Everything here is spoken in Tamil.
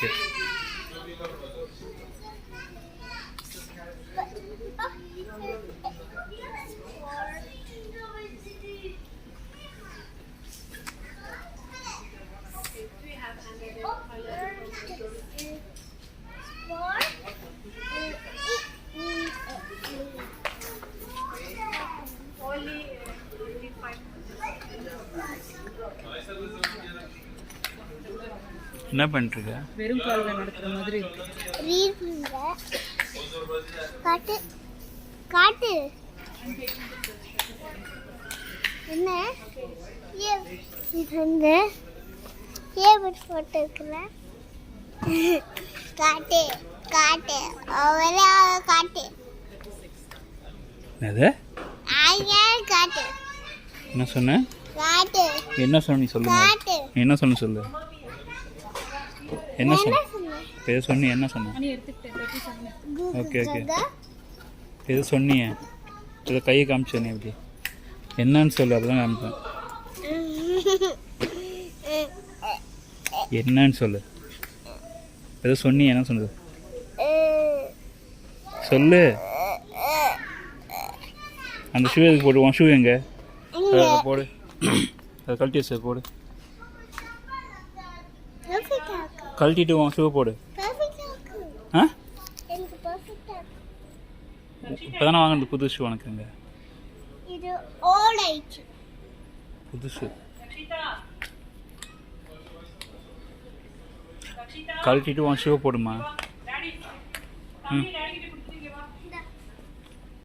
ஓகே. என்ன பண்ணிருக்க? வெறும் காலில் நடக்கிற மாதிரி இருக்கு. காட்டு காட்டு என்ன இது வந்து போட்டோ இருக்கிற காட்டு காட்டு அவரே காட்டு என்னது? காட்டு என்ன சொன்ன? காட்டு என்ன சொன்ன? நீ சொல்லு. காட்டு என்ன சொன்ன சொல்லு. என்ன சொன்ன? எது சொன்னி? என்ன சொன்ன? Okay okay. எது சொன்னிய? இதை கையை காமிச்சு நீ எப்படி என்னன்னு சொல்லு. அப்படிதான் காமிப்பேன். என்னன்னு சொல்லு. எது சொன்னி? என்ன சொன்னது சொல்லு. அந்த ஷூ எதுக்கு போடுவோம்? ஷூ எங்க? அதை போடு. அதை கழட்டி வச்சு போடு. கழட்டிட்டு உன் ஷூ போடு. ஆ இப்போதானே வாங்கினது புது ஷூ உனக்குங்க. இது ஓல்ட் ஆயிடுச்சு. புதுசு. கழட்டிட்டு உன் ஷூ போடுமா. ம்